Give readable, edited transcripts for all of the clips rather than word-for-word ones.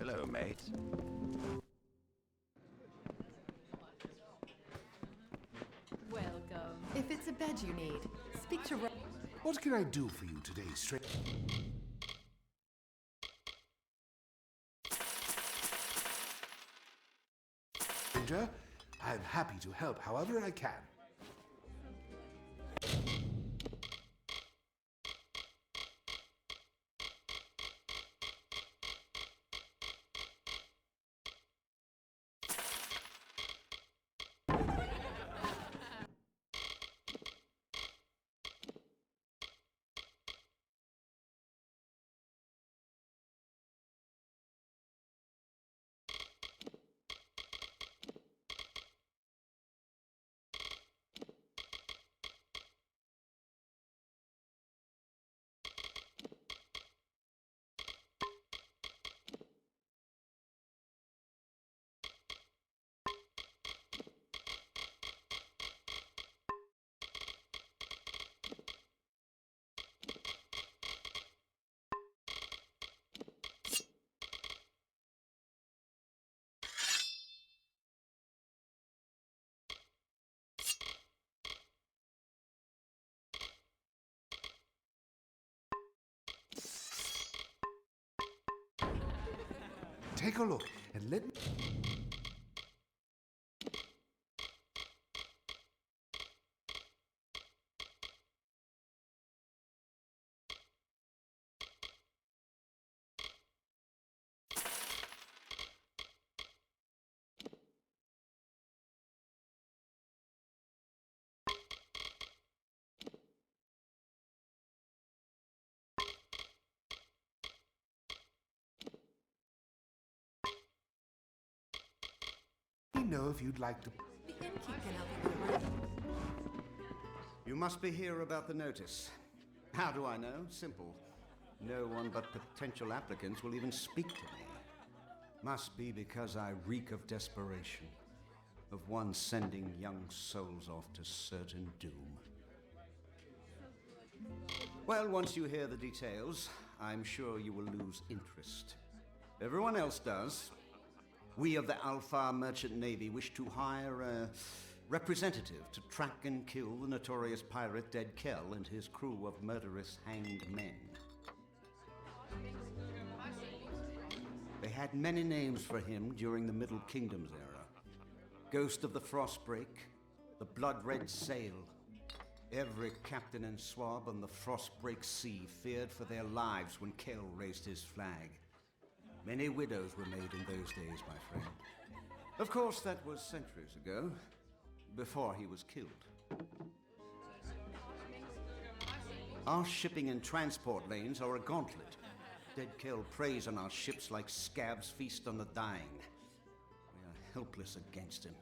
Hello, mate. Welcome. If it's a bed you need, speak to What can I do for you today, STRIX? Stranger, I'm happy to help however I can. Take a look and let me... know if you'd like to... The innkeep can help you with the room. You must be here about the notice. How do I know? Simple. No one but potential applicants will even speak to me. Must be because I reek of desperation, of one sending young souls off to certain doom. Well, once you hear the details, I'm sure you will lose interest. Everyone else does. We of the Alpha Merchant Navy wish to hire a representative to track and kill the notorious pirate Dead Kell and his crew of murderous hanged men. They had many names for him during the Middle Kingdoms era. Ghost of the Frostbreak, the Blood-Red Sail. Every captain and swab on the Frostbreak Sea feared for their lives when Kell raised his flag. Many widows were made in those days, my friend. Of course, that was centuries ago, before he was killed. Our shipping and transport lanes are a gauntlet. Dead Kell preys on our ships like scabs feast on the dying. We are helpless against him.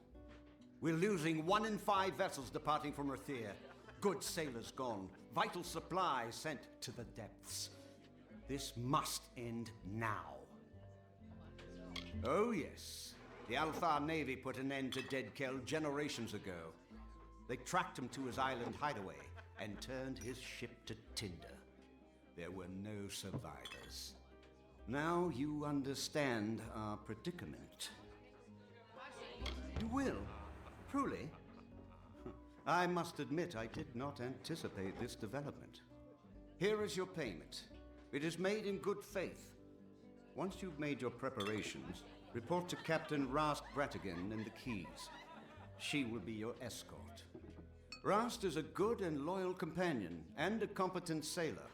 We're losing 1 in 5 vessels departing from Raptor. Good sailors gone, vital supplies sent to the depths. This must end now. Oh yes, the Alpha Navy put an end to Dead Kell generations ago. They tracked him to his island hideaway and turned his ship to tinder. There were no survivors. Now you understand our predicament. You will? Truly? I must admit I did not anticipate this development. Here is your payment. It is made in good faith. Once you've made your preparations, report to Captain Rast Bratigan in the Keys. She will be your escort. Rast is a good and loyal companion and a competent sailor,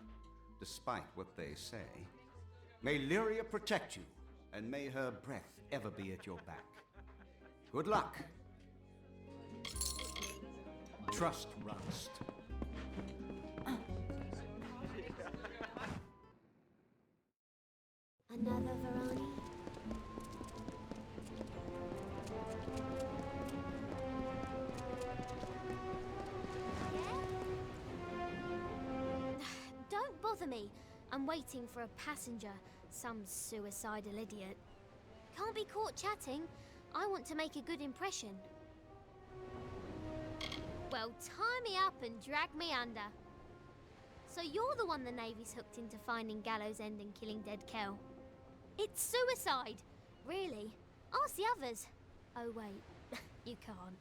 despite what they say. May Lyria protect you, and may her breath ever be at your back. Good luck. Trust Rast. Another Veroni? Don't bother me. I'm waiting for a passenger, some suicidal idiot. Can't be caught chatting. I want to make a good impression. Well, tie me up and drag me under. So you're the one the Navy's hooked into finding Gallows End and killing Dead Kell. It's suicide. Really. Ask the others. Oh, wait. You can't.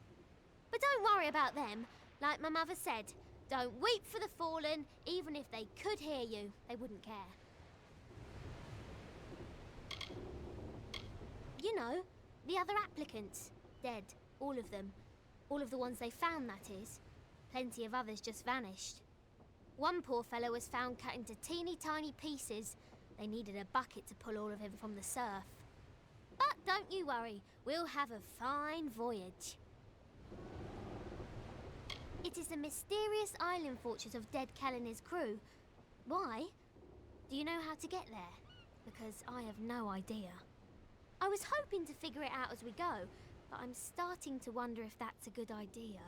But don't worry about them. Like my mother said, don't weep for the fallen. Even if they could hear you, they wouldn't care. You know, the other applicants. Dead. All of them. All of the ones they found, that is. Plenty of others just vanished. One poor fellow was found cut into teeny tiny pieces. They needed a bucket to pull all of him from the surf. But don't you worry, we'll have a fine voyage. It is the mysterious island fortress of Dead Kell and his crew. Why? Do you know how to get there? Because I have no idea. I was hoping to figure it out as we go, but I'm starting to wonder if that's a good idea.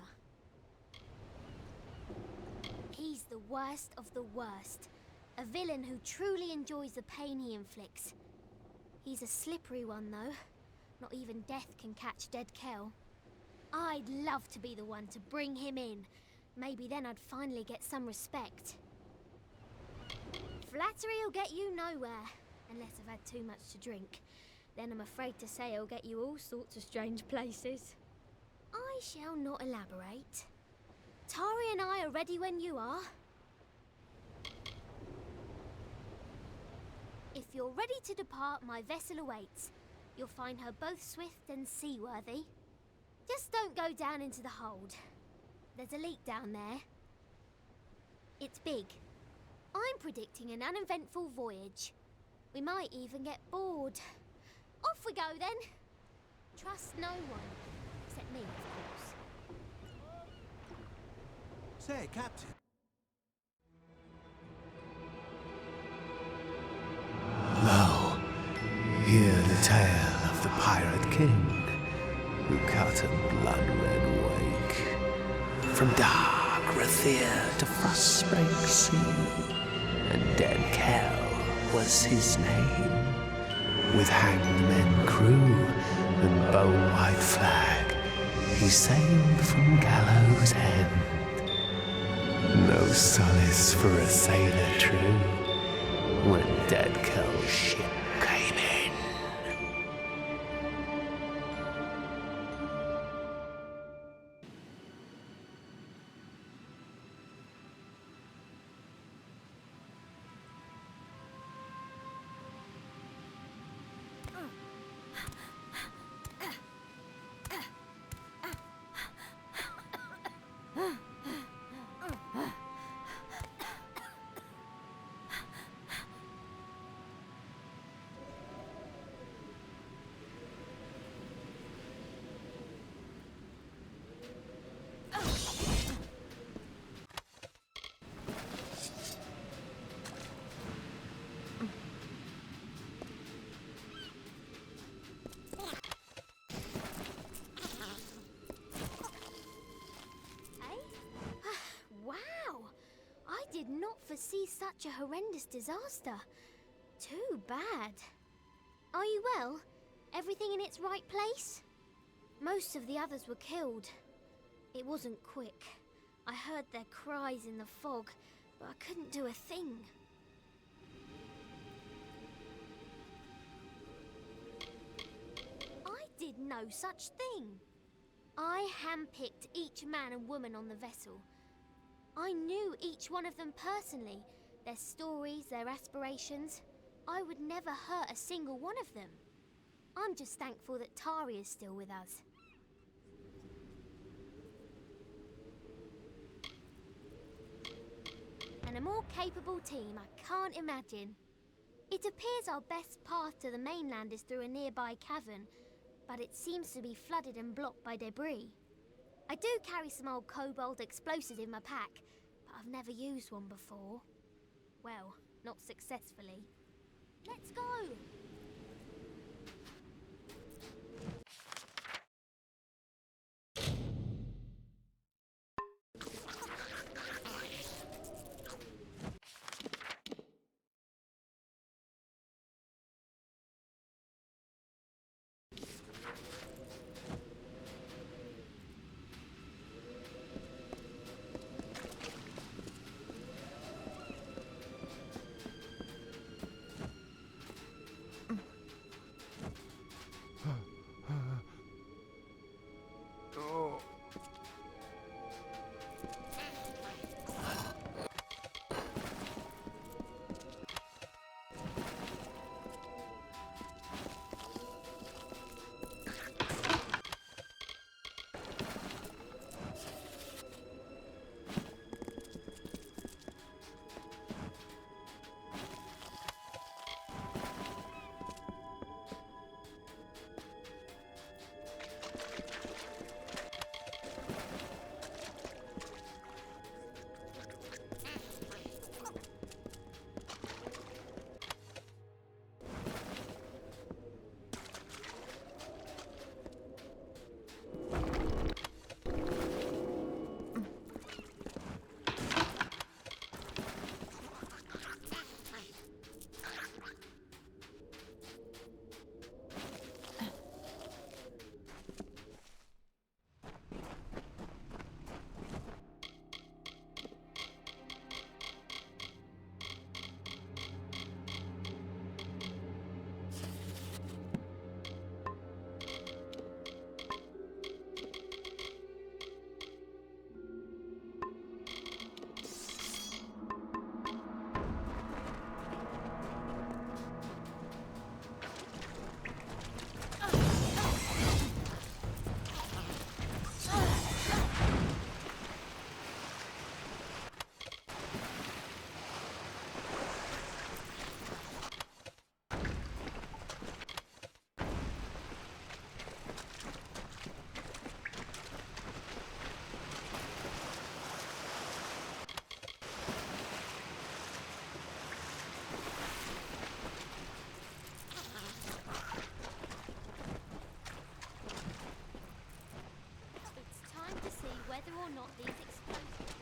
He's the worst of the worst. A villain who truly enjoys the pain he inflicts. He's a slippery one, though. Not even death can catch Dead Kell. I'd love to be the one to bring him in. Maybe then I'd finally get some respect. Flattery'll get you nowhere, unless I've had too much to drink. Then I'm afraid to say it'll get you all sorts of strange places. I shall not elaborate. Tari and I are ready when you are. If you're ready to depart, my vessel awaits. You'll find her both swift and seaworthy. Just don't go down into the hold. There's a leak down there. It's big. I'm predicting an uneventful voyage. We might even get bored. Off we go then. Trust no one, except me, of course. Say, Captain. Lo, hear the tale of the Pirate King, who cut a blood-red wake from dark Rathir to Frostspring Sea, and Dead Kell was his name. With hanged men crew and bone-white flag, he sailed from gallows end. No solace for a sailor true when Dead Kell's ship came in. Did not foresee such a horrendous disaster. Too bad. Are you well? Everything in its right place? Most of the others were killed. It wasn't quick. I heard their cries in the fog, but I couldn't do a thing. I did no such thing. I handpicked each man and woman on the vessel. I knew each one of them personally, their stories, their aspirations. I would never hurt a single one of them. I'm just thankful that Tari is still with us. And a more capable team I can't imagine. It appears our best path to the mainland is through a nearby cavern, but it seems to be flooded and blocked by debris. I do carry some old cobalt explosives in my pack, but I've never used one before. Well, not successfully. Let's go! whether or not these explosives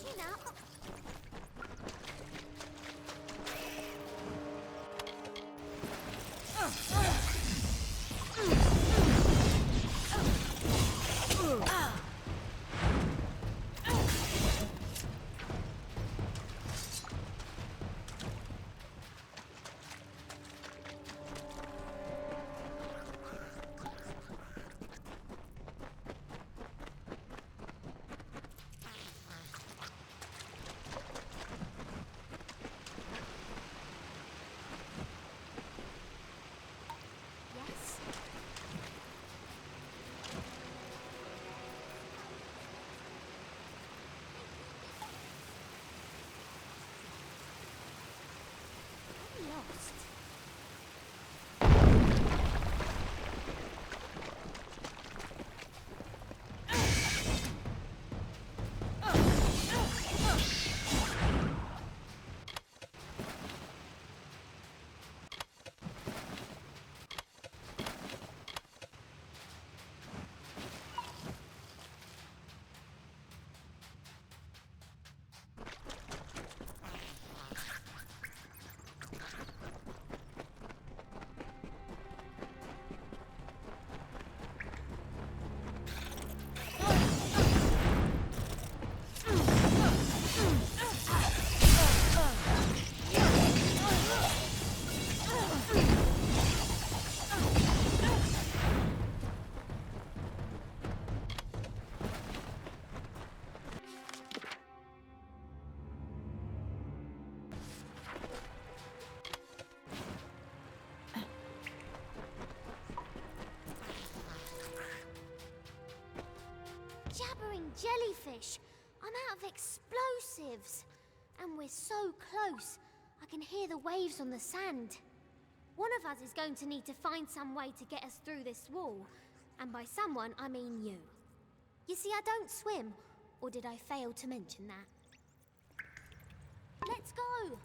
Chin up. Jabbering jellyfish! I'm out of explosives! And we're so close, I can hear the waves on the sand. One of us is going to need to find some way to get us through this wall. And by someone, I mean you. You see, I don't swim. Or did I fail to mention that? Let's go!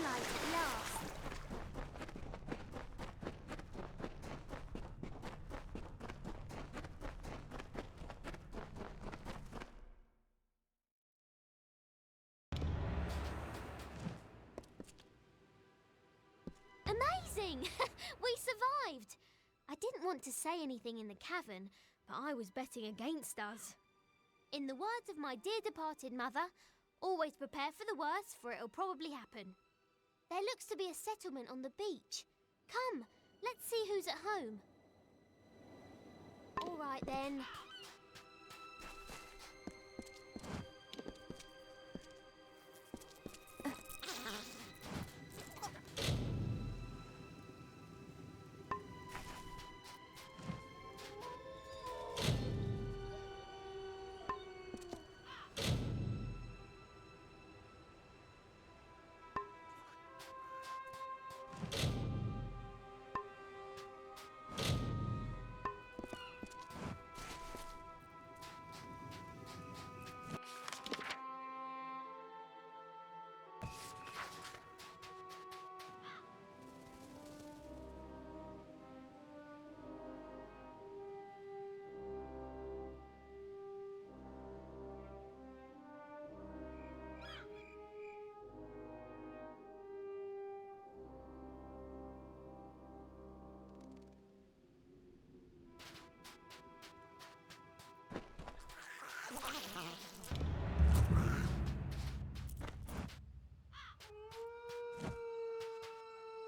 sunlight at last. Amazing! We survived! I didn't want to say anything in the cavern, but I was betting against us. In the words of my dear departed mother, always prepare for the worst, for it'll probably happen. There looks to be a settlement on the beach. Come, let's see who's at home. All right then.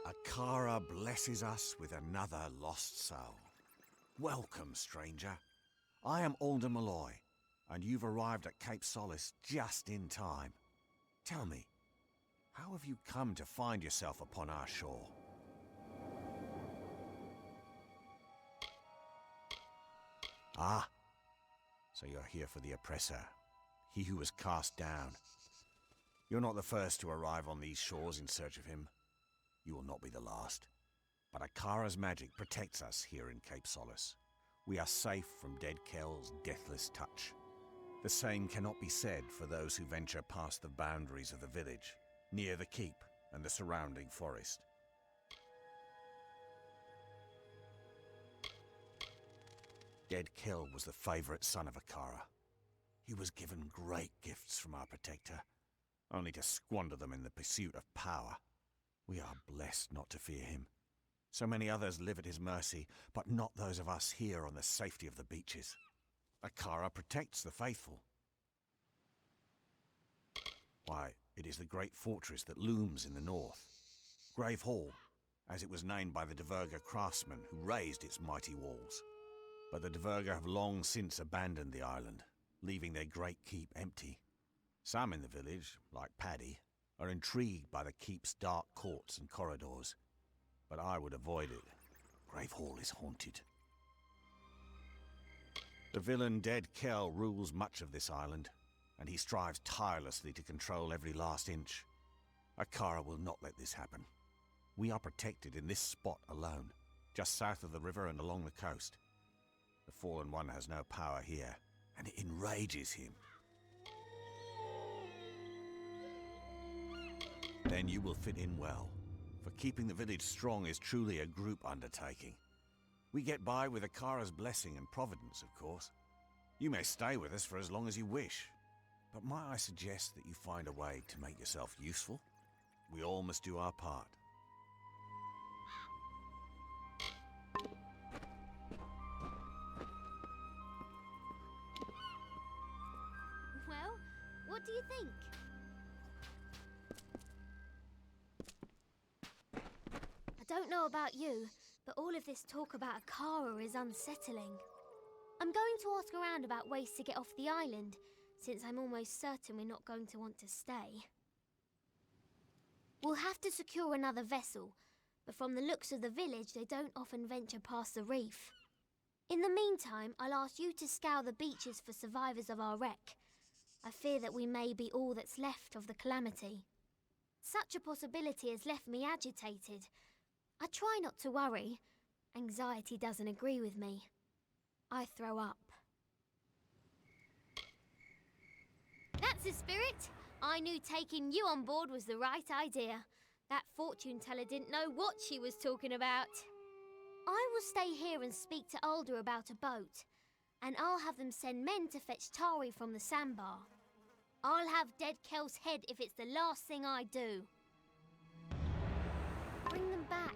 Akara blesses us with another lost soul. Welcome, stranger. I am Alder Malloy, and you've arrived at Cape Solace just in time. Tell me, how have you come to find yourself upon our shore? Ah, so you're here for the oppressor, he who was cast down. You're not the first to arrive on these shores in search of him. You will not be the last. But Akara's magic protects us here in Cape Solace. We are safe from Dead Kell's deathless touch. The same cannot be said for those who venture past the boundaries of the village, near the keep and the surrounding forest. Dead Kell was the favorite son of Akara. He was given great gifts from our protector, only to squander them in the pursuit of power. We are blessed not to fear him. So many others live at his mercy, but not those of us here on the safety of the beaches. Akara protects the faithful. Why, it is the great fortress that looms in the north. Grave Hall, as it was named by the Dverga craftsmen who raised its mighty walls. But the Dverga have long since abandoned the island, leaving their great keep empty. Some in the village, like Paddy, are intrigued by the keep's dark courts and corridors. But I would avoid it. Grave Hall is haunted. The villain Dead Kell rules much of this island, and he strives tirelessly to control every last inch. Akara will not let this happen. We are protected in this spot alone, just south of the river and along the coast. The Fallen One has no power here, and it enrages him. Then you will fit in well, for keeping the village strong is truly a group undertaking. We get by with Akara's blessing and providence, of course. You may stay with us for as long as you wish, but might I suggest that you find a way to make yourself useful? We all must do our part. Well, what do you think? I don't know about you, but all of this talk about Akara is unsettling. I'm going to ask around about ways to get off the island, since I'm almost certain we're not going to want to stay. We'll have to secure another vessel, but from the looks of the village, they don't often venture past the reef. In the meantime, I'll ask you to scour the beaches for survivors of our wreck. I fear that we may be all that's left of the calamity. Such a possibility has left me agitated. I try not to worry. Anxiety doesn't agree with me. I throw up. That's the spirit. I knew taking you on board was the right idea. That fortune teller didn't know what she was talking about. I will stay here and speak to Alder about a boat, and I'll have them send men to fetch Tari from the sandbar. I'll have Dead Kel's head if it's the last thing I do. Bring them back.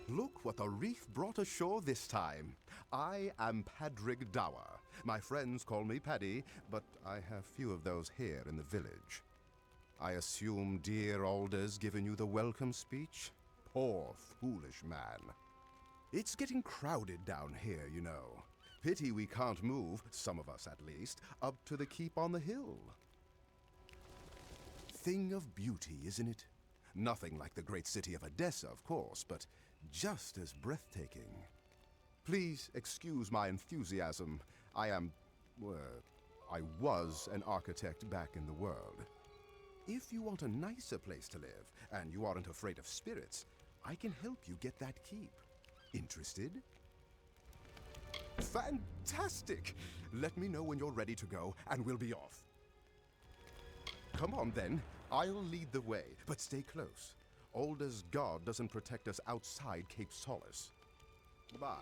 Look what the reef brought ashore this time. I am Padrig Dower. My friends call me Paddy, but I have few of those here in the village. I assume dear Alder's given you the welcome speech? Poor, foolish man. It's getting crowded down here, you know. Pity we can't move, some of us at least, up to the keep on the hill. Thing of beauty, isn't it? Nothing like the great city of Odessa, of course, but just as breathtaking. Please excuse my enthusiasm. I was an architect back in the world. If you want a nicer place to live, and you aren't afraid of spirits, I can help you get that keep. Interested? Fantastic! Let me know when you're ready to go, and we'll be off. Come on then, I'll lead the way, but stay close. Alder's guard doesn't protect us outside Cape Solace. Bye.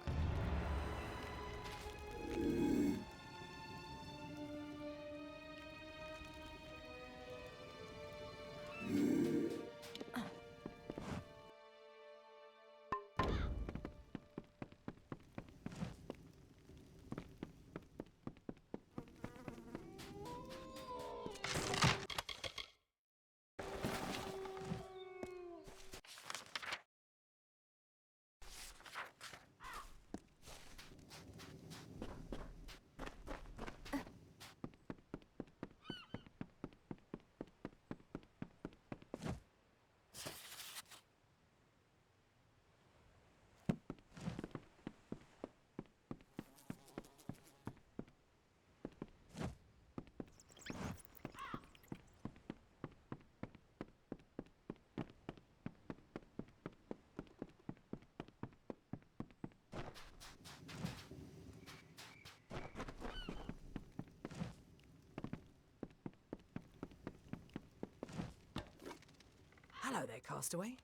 Hello there, Castaway.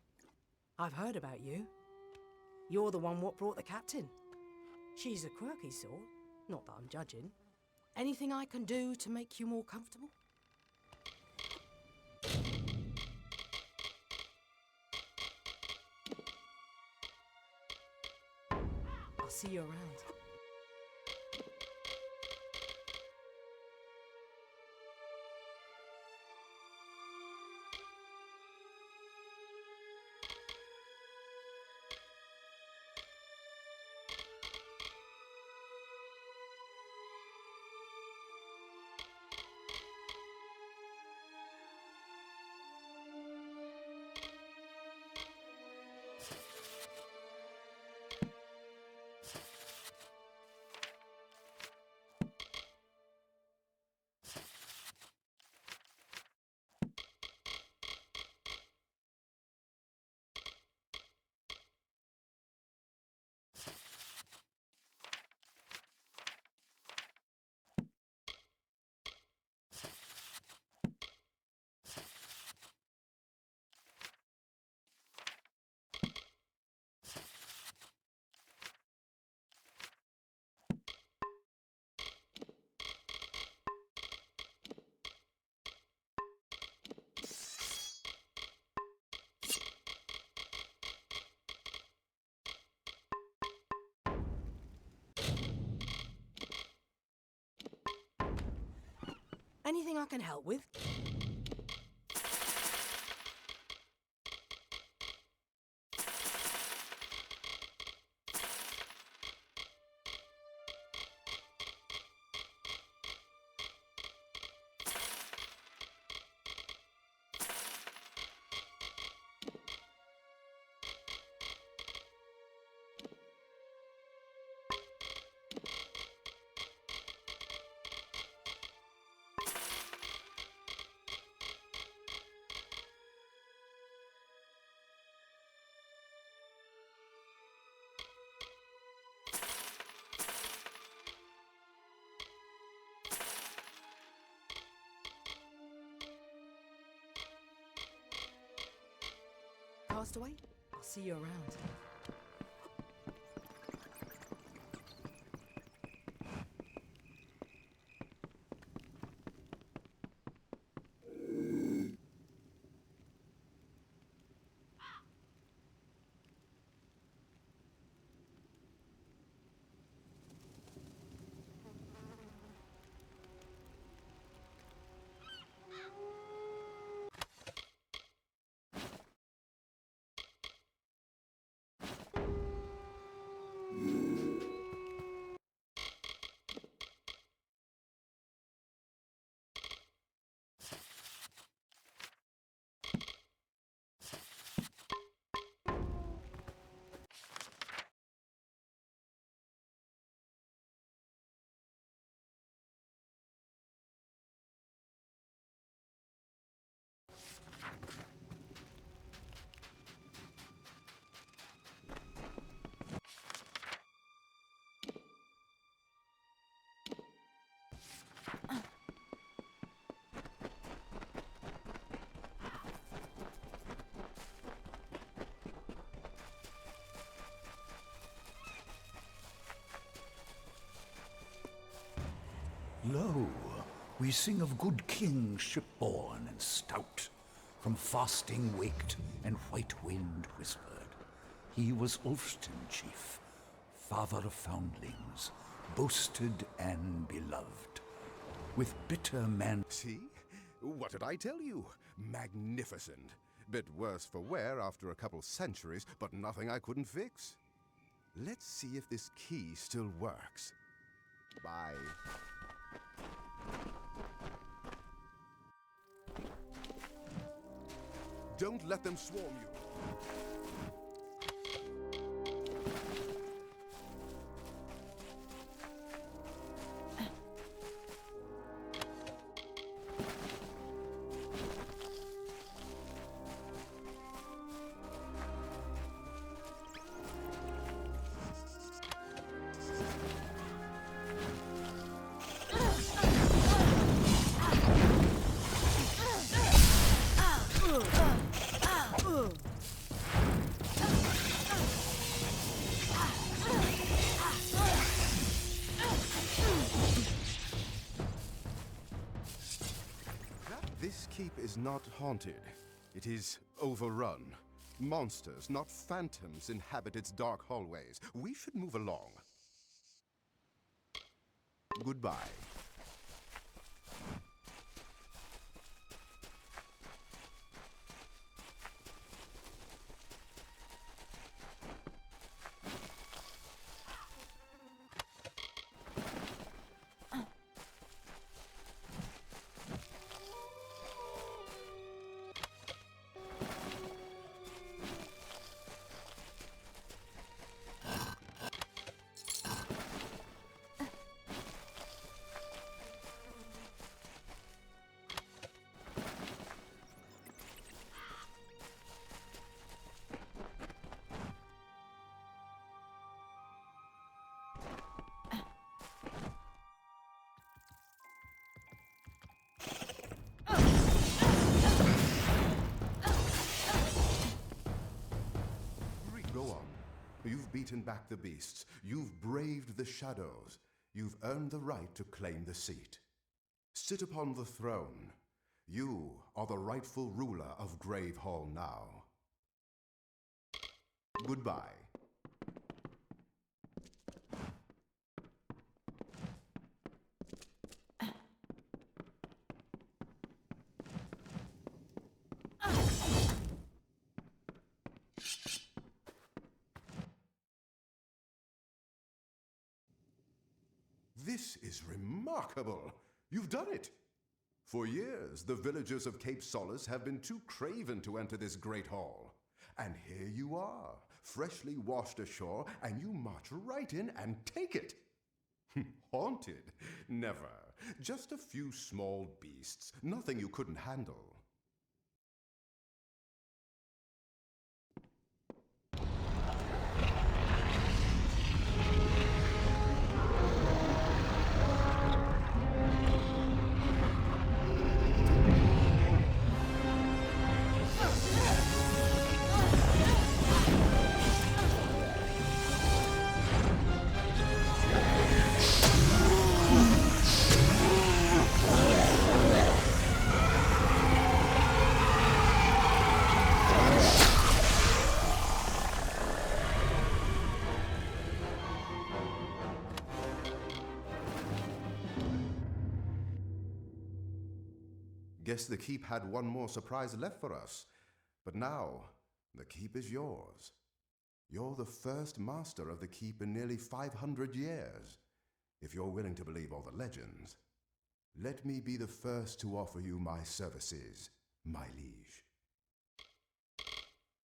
I've heard about you. You're the one what brought the captain. She's a quirky sort, not that I'm judging. Anything I can do to make you more comfortable? see you around. Anything I can help with? Castaway, I'll see you around. Lo, we sing of good kings shipborne and stout, from fasting waked and white wind whispered. He was Ulfston chief, father of foundlings, boasted and beloved. With bitter men. See? What did I tell you? Magnificent. Bit worse for wear after a couple centuries, but nothing I couldn't fix. Let's see if this key still works. Bye. Don't let them swarm you. This keep is not haunted. It is overrun. Monsters, not phantoms, inhabit its dark hallways. We should move along. Goodbye. Go on. You've beaten back the beasts. You've braved the shadows. You've earned the right to claim the seat. Sit upon the throne. You are the rightful ruler of Grave Hall now. Goodbye. This is remarkable. You've done it. For years, the villagers of Cape Solace have been too craven to enter this great hall. And here you are, freshly washed ashore, and you march right in and take it. Haunted? Never. Just a few small beasts, nothing you couldn't handle. Guess the keep had one more surprise left for us. But now, the keep is yours. You're the first master of the keep in nearly 500 years, if you're willing to believe all the legends. Let me be the first to offer you my services, my liege.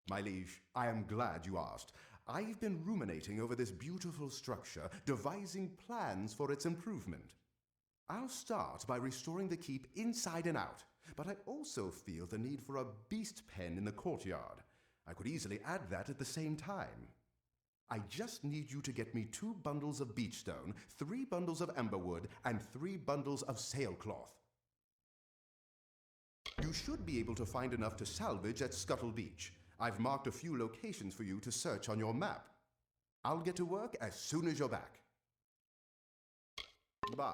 My liege, I am glad you asked. I've been ruminating over this beautiful structure, devising plans for its improvement. I'll start by restoring the keep inside and out, but I also feel the need for a beast pen in the courtyard. I could easily add that at the same time. I just need you to get me 2 bundles of beech stone, 3 bundles of amberwood, and 3 bundles of sailcloth. You should be able to find enough to salvage at Scuttle Beach. I've marked a few locations for you to search on your map. I'll get to work as soon as you're back. Bye.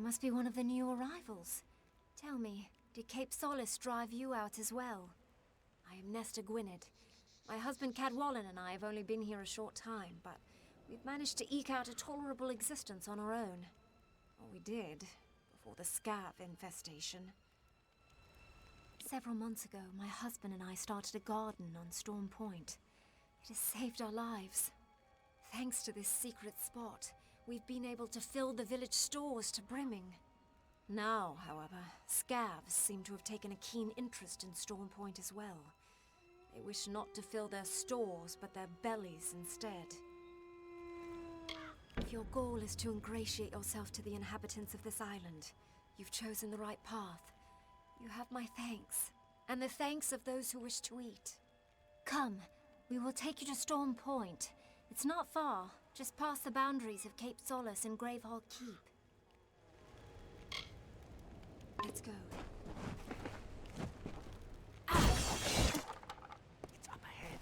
must be one of the new arrivals. Tell me, did Cape Solace drive you out as well? I am Nesta Gwynedd. My husband Cadwallon and I have only been here a short time, but we've managed to eke out a tolerable existence on our own. Or we did, before the scav infestation. Several months ago, my husband and I started a garden on Storm Point. It has saved our lives. Thanks to this secret spot, we've been able to fill the village stores to brimming. Now, however, scavs seem to have taken a keen interest in Storm Point as well. They wish not to fill their stores, but their bellies instead. If your goal is to ingratiate yourself to the inhabitants of this island, you've chosen the right path. You have my thanks, and the thanks of those who wish to eat. Come, we will take you to Storm Point. It's not far, just past the boundaries of Cape Solace and Gravehall Keep. Let's go. It's up ahead.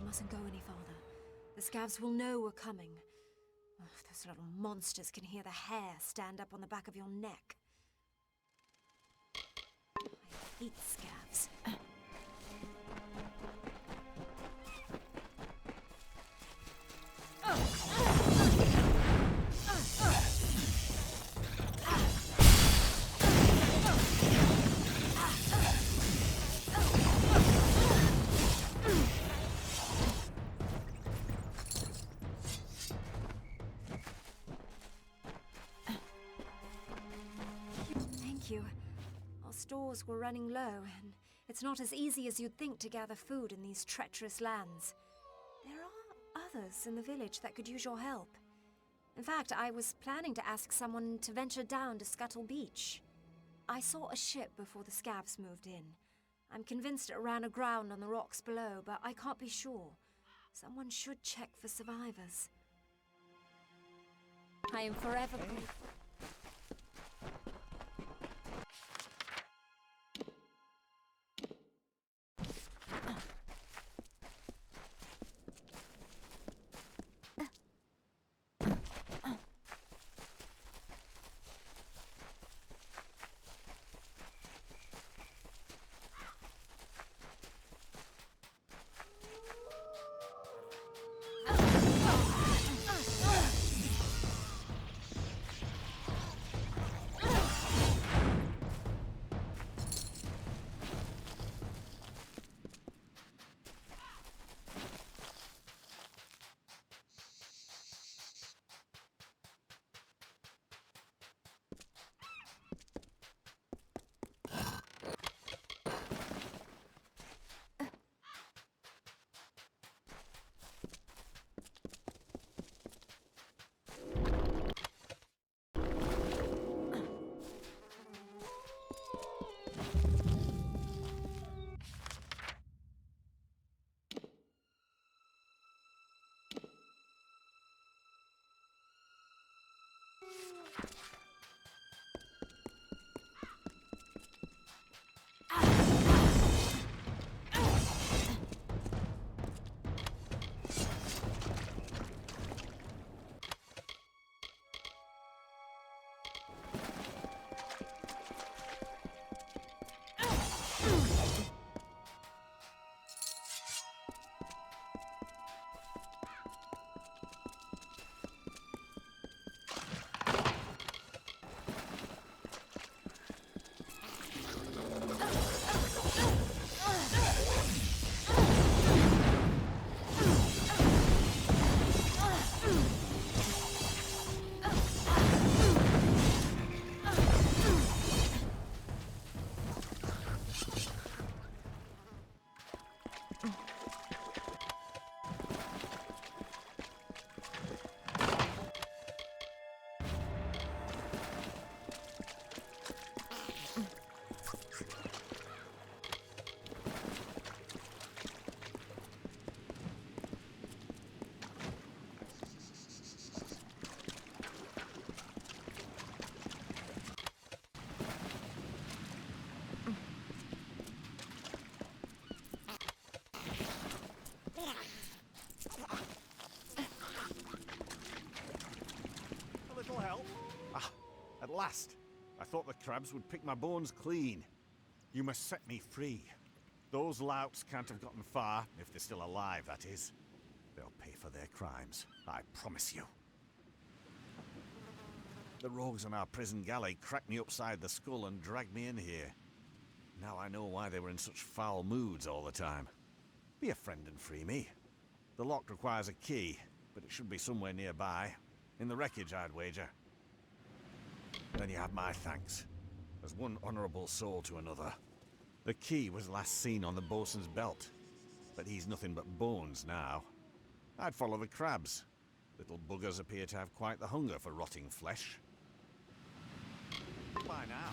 Mustn't go any farther. The scavs will know we're coming. Oh, those little monsters can hear the hair stand up on the back of your neck. I hate scavs. Stores were running low, and it's not as easy as you'd think to gather food in these treacherous lands. There are others in the village that could use your help. In fact, I was planning to ask someone to venture down to Scuttle Beach. I saw a ship before the scavs moved in. I'm convinced it ran aground on the rocks below, but I can't be sure. Someone should check for survivors. I am forever grateful. last! I thought the crabs would pick my bones clean. You must set me free. Those louts can't have gotten far, if they're still alive, that is. They'll pay for their crimes, I promise you. The rogues on our prison galley cracked me upside the skull and dragged me in here. Now I know why they were in such foul moods all the time. Be a friend and free me. The lock requires a key, but it should be somewhere nearby. In the wreckage, I'd wager. Then you have my thanks. As one honourable soul to another. The key was last seen on the bosun's belt, but he's nothing but bones now. I'd follow the crabs. Little buggers appear to have quite the hunger for rotting flesh. By now.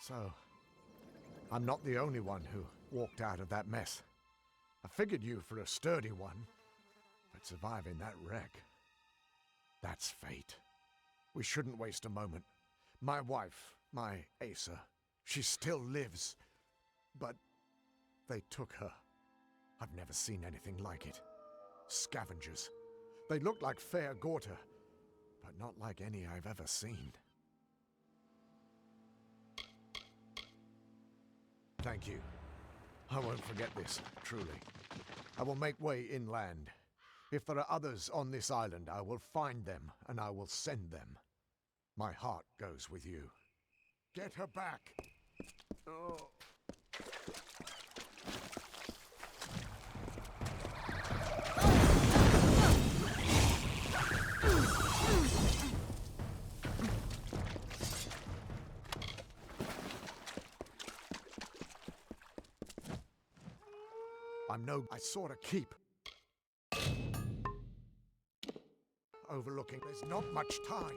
So, I'm not the only one who walked out of that mess. I figured you for a sturdy one, but surviving that wreck, that's fate. We shouldn't waste a moment. My wife, my Asa, she still lives, but they took her. I've never seen anything like it. Scavengers. They look like fair Gorta, but not like any I've ever seen. Thank you. I won't forget this, truly. I will make way inland. If there are others on this island, I will find them, and I will send them. My heart goes with you. Get her back! Oh. I sort of keep overlooking. There's not much time.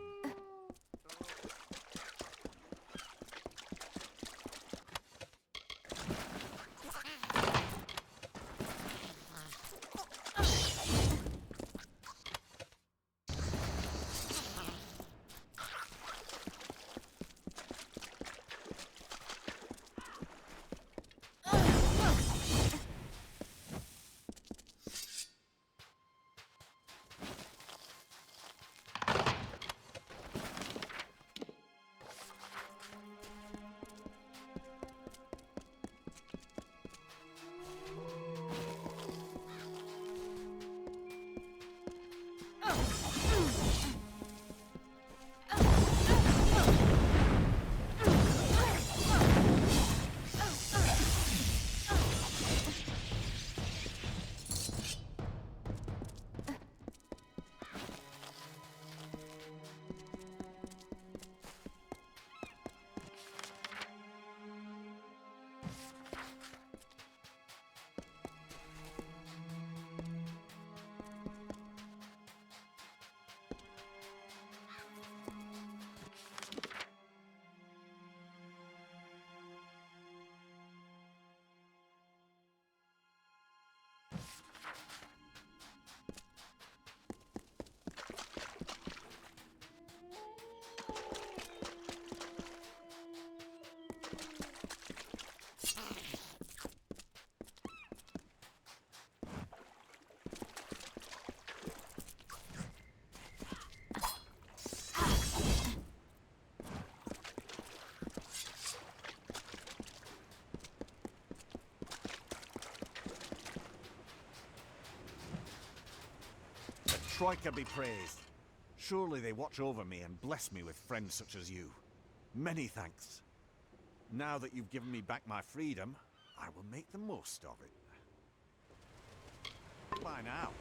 Troika be praised. Surely they watch over me and bless me with friends such as you. Many thanks. Now that you've given me back my freedom, I will make the most of it. Bye now.